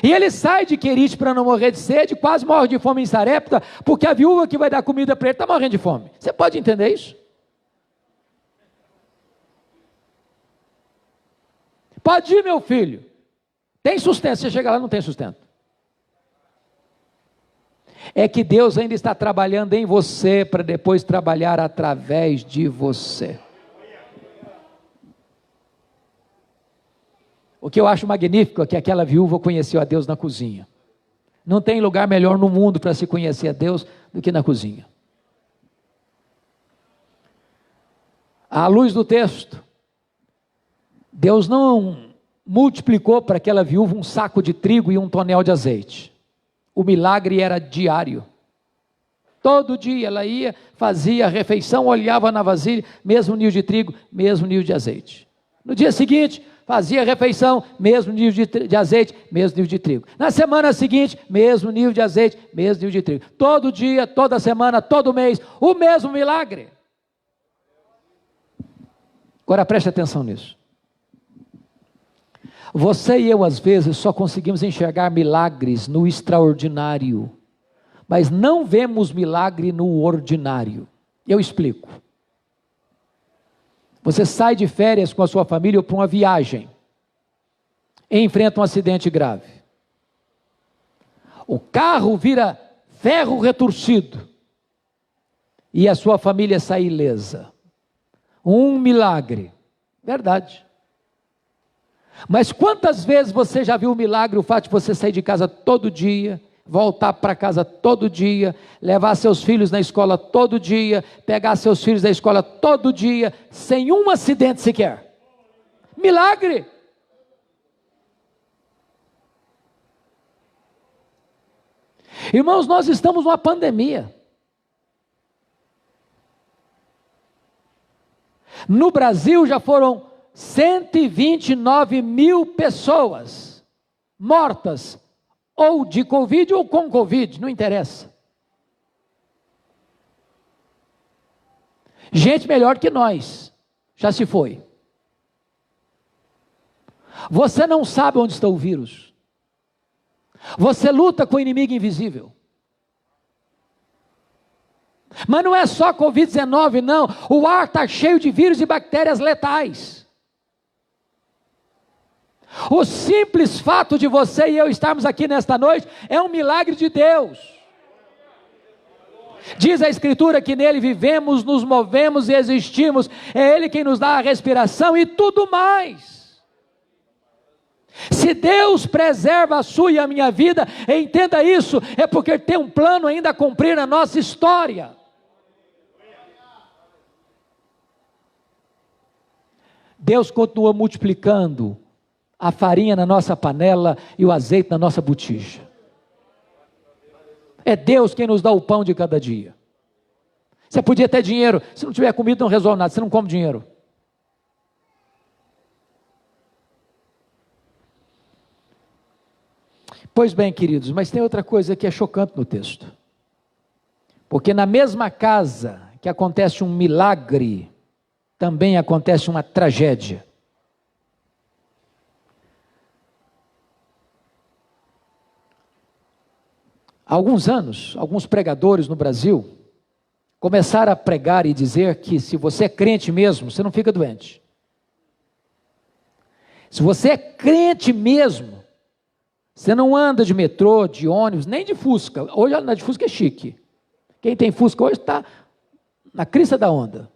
E ele sai de Querite para não morrer de sede, quase morre de fome em Sarepta, porque a viúva que vai dar comida para ele está morrendo de fome. Você pode entender isso? Pode ir, meu filho. Tem sustento. Você chega lá, não tem sustento. É que Deus ainda está trabalhando em você para depois trabalhar através de você. O que eu acho magnífico é que aquela viúva conheceu a Deus na cozinha. Não tem lugar melhor no mundo para se conhecer a Deus do que na cozinha. À luz do texto, Deus não multiplicou para aquela viúva um saco de trigo e um tonel de azeite. O milagre era diário. Todo dia ela ia, fazia a refeição, olhava na vasilha, mesmo nível de trigo, mesmo nível de azeite. No dia seguinte, fazia a refeição, mesmo nível de azeite, mesmo nível de trigo. Na semana seguinte, mesmo nível de azeite, mesmo nível de trigo. Todo dia, toda semana, todo mês, o mesmo milagre. Agora preste atenção nisso. Você e eu, às vezes, só conseguimos enxergar milagres no extraordinário, mas não vemos milagre no ordinário. Eu explico. Você sai de férias com a sua família ou para uma viagem, e enfrenta um acidente grave. O carro vira ferro retorcido, e a sua família sai ilesa. Um milagre. Verdade. Mas quantas vezes você já viu o milagre, o fato de você sair de casa todo dia, voltar para casa todo dia, levar seus filhos na escola todo dia, pegar seus filhos da escola todo dia, sem um acidente sequer? Milagre! Irmãos, nós estamos numa pandemia. No Brasil já foram 129 mil pessoas mortas, ou de Covid ou com Covid, não interessa. Gente melhor que nós, já se foi. Você não sabe onde está o vírus. Você luta com o inimigo invisível. Mas não é só Covid-19 não, o ar está cheio de vírus e bactérias letais. O simples fato de você e eu estarmos aqui nesta noite é um milagre de Deus. Diz a Escritura que nele vivemos, nos movemos e existimos. É Ele quem nos dá a respiração e tudo mais. Se Deus preserva a sua e a minha vida, entenda isso, é porque tem um plano ainda a cumprir na nossa história. Deus continua multiplicando a farinha na nossa panela e o azeite na nossa botija. É Deus quem nos dá o pão de cada dia. Você podia ter dinheiro, se não tiver comida não resolve nada, você não come dinheiro. Pois bem, queridos, mas tem outra coisa que é chocante no texto. Porque na mesma casa que acontece um milagre, também acontece uma tragédia. Há alguns anos, alguns pregadores no Brasil começaram a pregar e dizer que se você é crente mesmo, você não fica doente. Se você é crente mesmo, você não anda de metrô, de ônibus, nem de Fusca. Hoje andar de Fusca é chique. Quem tem Fusca hoje está na crista da onda.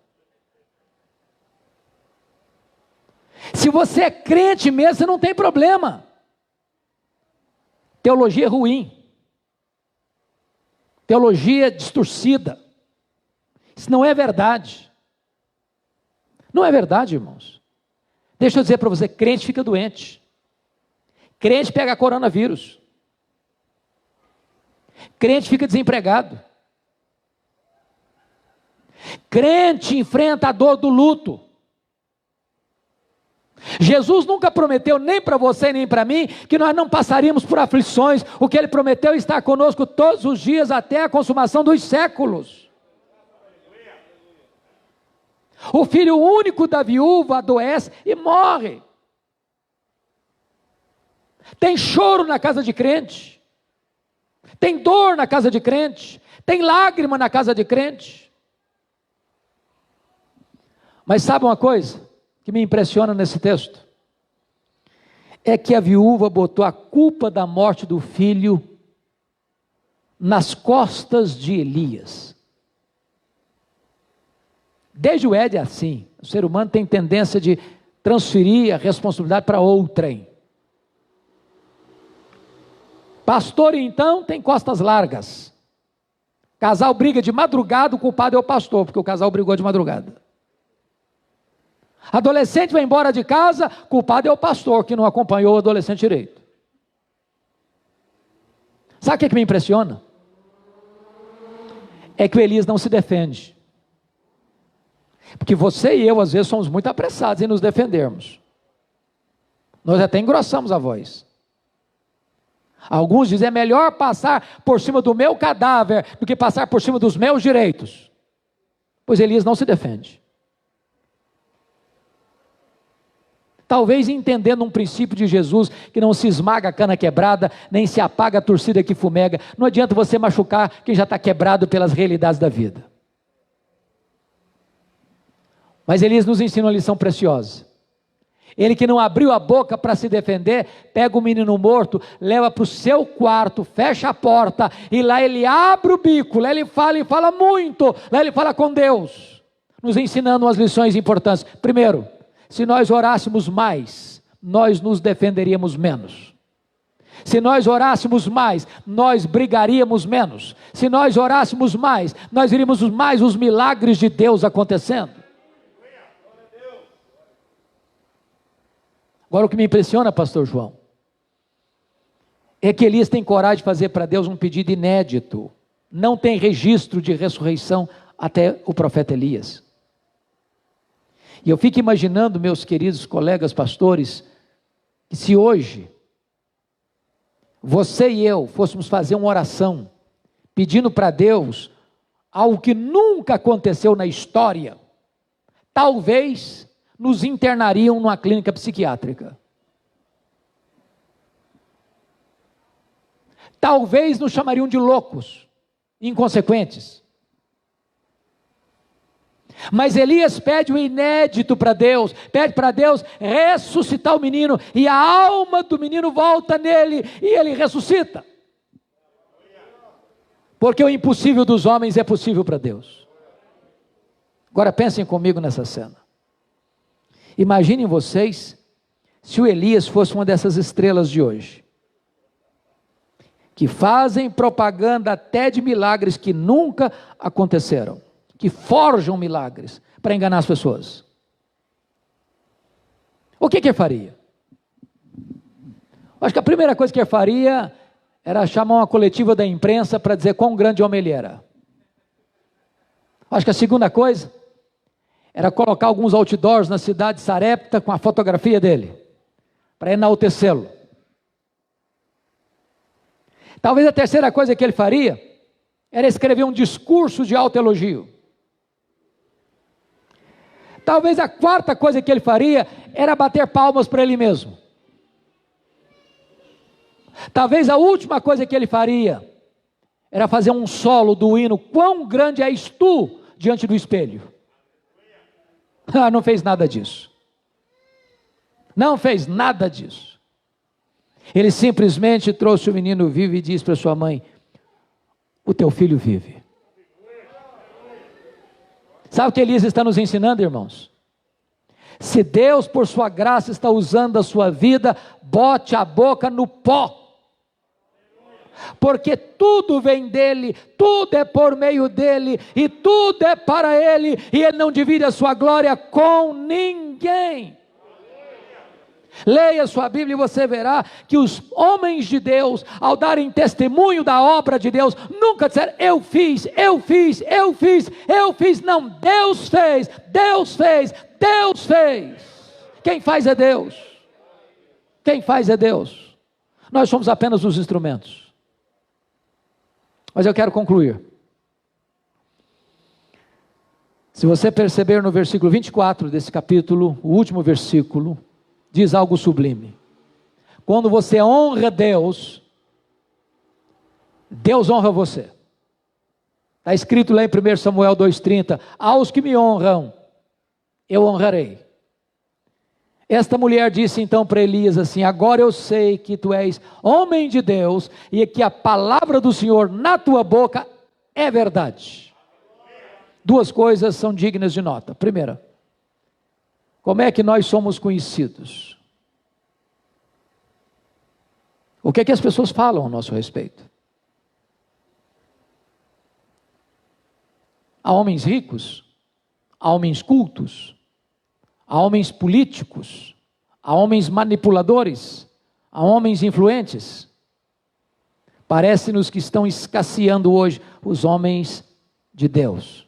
Se você é crente mesmo, você não tem problema. Teologia ruim. Teologia distorcida. Isso não é verdade. Não é verdade, irmãos. Deixa eu dizer para você, crente fica doente. Crente pega coronavírus. Crente fica desempregado. Crente enfrenta a dor do luto. Jesus nunca prometeu nem para você nem para mim que nós não passaríamos por aflições. O que Ele prometeu é estar conosco todos os dias até a consumação dos séculos. O filho único da viúva adoece e morre. Tem choro na casa de crente, tem dor na casa de crente, tem lágrima na casa de crente. Mas sabe uma coisa que me impressiona nesse texto? É que a viúva botou a culpa da morte do filho nas costas de Elias. Desde o Éden é assim, o ser humano tem tendência de transferir a responsabilidade para outrem. Pastor, então, tem costas largas. Casal briga de madrugada, o culpado é o pastor, porque o casal brigou de madrugada. Adolescente vai embora de casa, culpado é o pastor, que não acompanhou o adolescente direito. Sabe o que me impressiona? É que o Elias não se defende. Porque você e eu, às vezes, somos muito apressados em nos defendermos. Nós até engrossamos a voz. Alguns dizem, é melhor passar por cima do meu cadáver do que passar por cima dos meus direitos. Pois Elias não se defende. Talvez entendendo um princípio de Jesus, que não se esmaga a cana quebrada, nem se apaga a torcida que fumega. Não adianta você machucar quem já está quebrado pelas realidades da vida. Mas Elias nos ensina uma lição preciosa. Ele que não abriu a boca para se defender, pega o menino morto, leva para o seu quarto, fecha a porta, e lá ele abre o bico, lá ele fala muito, lá ele fala com Deus, nos ensinando umas lições importantes. Primeiro, se nós orássemos mais, nós nos defenderíamos menos. Se nós orássemos mais, nós brigaríamos menos. Se nós orássemos mais, nós iríamos mais os milagres de Deus acontecendo. Agora o que me impressiona, pastor João, é que Elias tem coragem de fazer para Deus um pedido inédito. Não tem registro de ressurreição até o profeta Elias. E eu fico imaginando, meus queridos colegas pastores, que se hoje você e eu fôssemos fazer uma oração, pedindo para Deus algo que nunca aconteceu na história, talvez nos internariam numa clínica psiquiátrica. Talvez nos chamariam de loucos, inconsequentes. Mas Elias pede o inédito para Deus, pede para Deus ressuscitar o menino, e a alma do menino volta nele, e ele ressuscita. Porque o impossível dos homens é possível para Deus. Agora pensem comigo nessa cena. Imaginem vocês, se o Elias fosse uma dessas estrelas de hoje, que fazem propaganda até de milagres que nunca aconteceram, que forjam milagres para enganar as pessoas. O que ele faria? Acho que a primeira coisa que ele faria era chamar uma coletiva da imprensa para dizer quão grande homem ele era. Acho que a segunda coisa era colocar alguns outdoors na cidade de Sarepta com a fotografia dele, para enaltecê-lo. Talvez a terceira coisa que ele faria era escrever um discurso de autoelogio. Talvez a quarta coisa que ele faria era bater palmas para ele mesmo. Talvez a última coisa que ele faria era fazer um solo do hino Quão Grande És Tu, diante do espelho. Não fez nada disso. Não fez nada disso. Ele simplesmente trouxe o menino vivo e disse para sua mãe: o teu filho vive. Sabe o que Elias está nos ensinando, irmãos? Se Deus por sua graça está usando a sua vida, bote a boca no pó. Porque tudo vem dele, tudo é por meio dele, e tudo é para ele, e ele não divide a sua glória com ninguém. Leia sua Bíblia e você verá que os homens de Deus, ao darem testemunho da obra de Deus, nunca disseram, eu fiz, eu fiz, eu fiz, eu fiz. Não, Deus fez, Deus fez, Deus fez. Quem faz é Deus. Quem faz é Deus. Nós somos apenas os instrumentos. Mas eu quero concluir. Se você perceber no versículo 24 desse capítulo, o último versículo, diz algo sublime. Quando você honra Deus, Deus honra você. Está escrito lá em 1 Samuel 2,30, aos que me honram, eu honrarei. Esta mulher disse então para Elias assim, agora eu sei que tu és homem de Deus, e que a palavra do Senhor na tua boca é verdade. Duas coisas são dignas de nota. Primeira, como é que nós somos conhecidos? O que é que as pessoas falam a nosso respeito? Há homens ricos, há homens cultos, há homens políticos, há homens manipuladores, há homens influentes. Parece-nos que estão escasseando hoje os homens de Deus.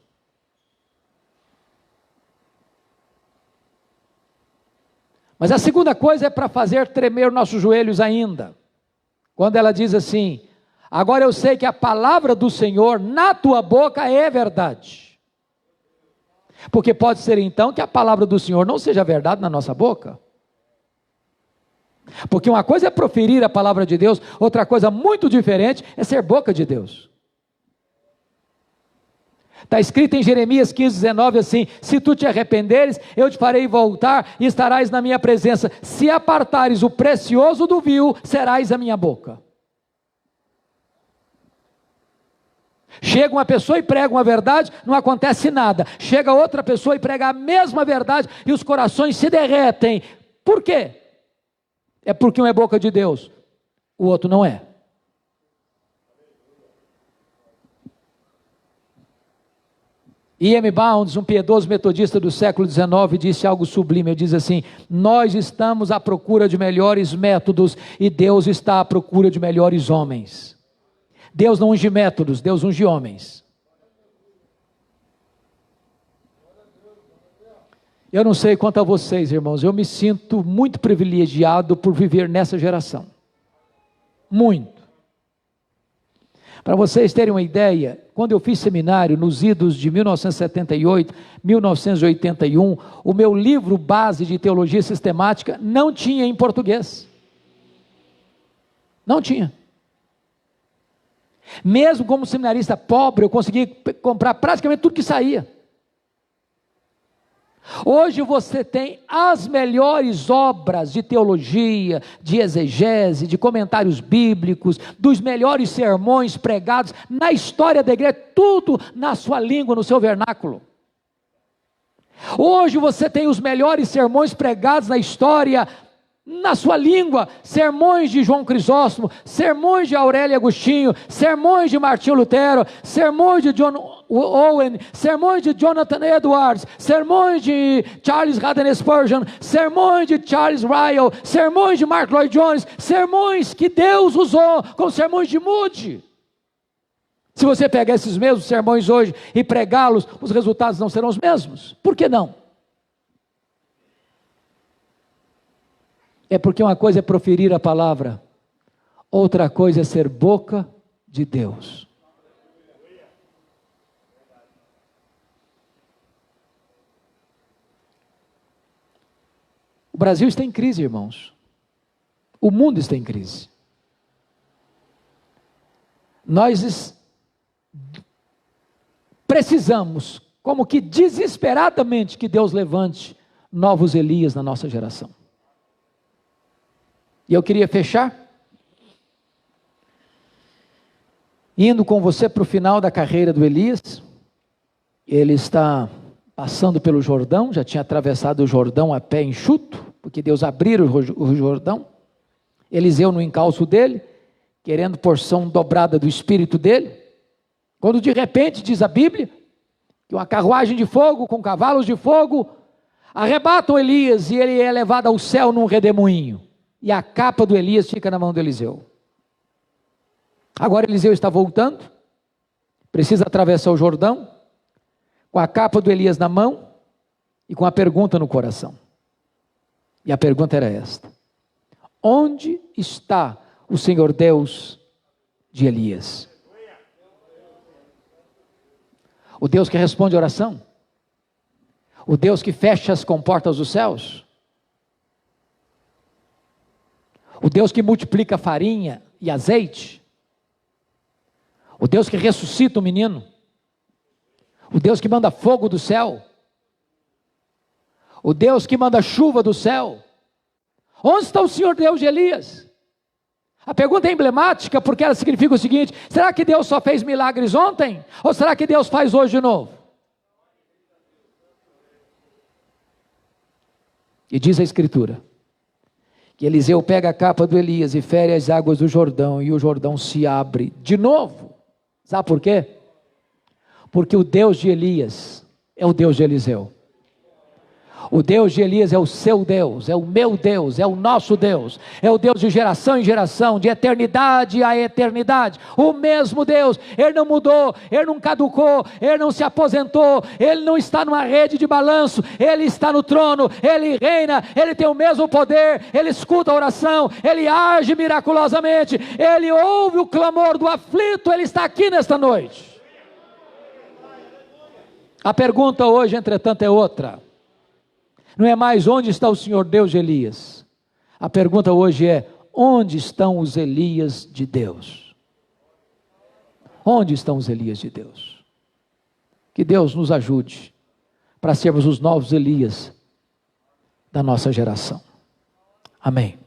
Mas a segunda coisa é para fazer tremer nossos joelhos ainda. Quando ela diz assim, agora eu sei que a palavra do Senhor na tua boca é verdade. Porque pode ser então que a palavra do Senhor não seja verdade na nossa boca. Porque uma coisa é proferir a palavra de Deus, outra coisa muito diferente é ser boca de Deus. Está escrito em Jeremias 15:19 assim, se tu te arrependeres, eu te farei voltar e estarás na minha presença. Se apartares o precioso do vil, serás a minha boca. Chega uma pessoa e prega uma verdade, não acontece nada. Chega outra pessoa e prega a mesma verdade e os corações se derretem. Por quê? É porque um é boca de Deus, o outro não é. E.M. Bounds, um piedoso metodista do século XIX, disse algo sublime, ele diz assim, nós estamos à procura de melhores métodos e Deus está à procura de melhores homens. Deus não unge métodos, Deus unge homens. Eu não sei quanto a vocês, irmãos, eu me sinto muito privilegiado por viver nessa geração. Muito. Para vocês terem uma ideia, quando eu fiz seminário nos idos de 1978, 1981, o meu livro base de teologia sistemática não tinha em português. Não tinha. Mesmo como seminarista pobre, eu consegui comprar praticamente tudo que saía. Hoje você tem as melhores obras de teologia, de exegese, de comentários bíblicos, dos melhores sermões pregados na história da igreja, tudo na sua língua, no seu vernáculo. Hoje você tem os melhores sermões pregados na história, na sua língua, sermões de João Crisóstomo, sermões de Aurélio Agostinho, sermões de Martinho Lutero, sermões de John Owen, sermões de Jonathan Edwards, sermões de Charles Haddon Spurgeon, sermões de Charles Ryle, sermões de Mark Lloyd Jones, sermões que Deus usou como sermões de Moody. Se você pegar esses mesmos sermões hoje e pregá-los, os resultados não serão os mesmos. Por que não? É porque uma coisa é proferir a palavra, outra coisa é ser boca de Deus. O Brasil está em crise, irmãos. O mundo está em crise. Nós precisamos, como que desesperadamente, que Deus levante novos Elias na nossa geração. E eu queria fechar, indo com você para o final da carreira do Elias. Ele está passando pelo Jordão, já tinha atravessado o Jordão a pé enxuto, porque Deus abriu o Jordão. Eliseu no encalço dele, querendo porção dobrada do espírito dele, quando de repente, diz a Bíblia, que uma carruagem de fogo, com cavalos de fogo, arrebatam Elias, e ele é levado ao céu num redemoinho. E a capa do Elias fica na mão do Eliseu. Agora Eliseu está voltando, precisa atravessar o Jordão, com a capa do Elias na mão, e com a pergunta no coração. E a pergunta era esta: onde está o Senhor Deus de Elias? O Deus que responde a oração? O Deus que fecha as comportas dos céus? O Deus que multiplica farinha e azeite? O Deus que ressuscita o menino? O Deus que manda fogo do céu? O Deus que manda chuva do céu? Onde está o Senhor Deus de Elias? A pergunta é emblemática porque ela significa o seguinte: será que Deus só fez milagres ontem? Ou será que Deus faz hoje de novo? E diz a Escritura que Eliseu pega a capa do Elias e fere as águas do Jordão, e o Jordão se abre de novo. Sabe por quê? Porque o Deus de Elias é o Deus de Eliseu. O Deus de Elias é o seu Deus, é o meu Deus, é o nosso Deus, é o Deus de geração em geração, de eternidade a eternidade, o mesmo Deus. Ele não mudou, Ele não caducou, Ele não se aposentou, Ele não está numa rede de balanço, Ele está no trono, Ele reina, Ele tem o mesmo poder, Ele escuta a oração, Ele age miraculosamente, Ele ouve o clamor do aflito, Ele está aqui nesta noite. A pergunta hoje, entretanto, é outra. Não é mais onde está o Senhor Deus de Elias. A pergunta hoje é: onde estão os Elias de Deus? Onde estão os Elias de Deus? Que Deus nos ajude para sermos os novos Elias da nossa geração. Amém.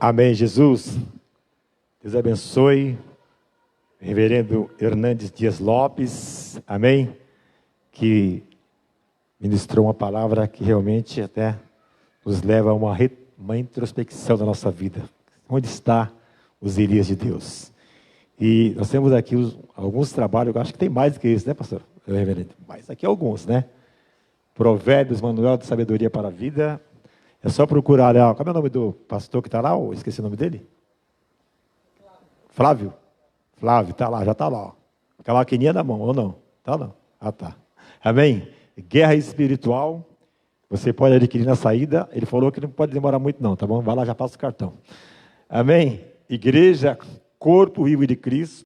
Amém, Jesus. Deus abençoe. Reverendo Hernandes Dias Lopes, amém, que ministrou uma palavra que realmente até nos leva a uma introspecção da nossa vida. Onde está os Elias de Deus? E nós temos aqui alguns trabalhos, eu acho que tem mais do que isso, né, pastor? Reverendo, mas aqui alguns, né? Provérbios, Manual de Sabedoria para a Vida. É só procurar, qual é o nome do pastor que está lá? Eu esqueci o nome dele. Flávio? Flávio, está lá, já está lá. Ó. Com a maquininha na mão, ou não? Tá não? Ah, tá. Amém? Guerra espiritual, você pode adquirir na saída. Ele falou que não pode demorar muito não, tá bom? Vai lá, já passa o cartão. Amém? Igreja, corpo vivo de Cristo.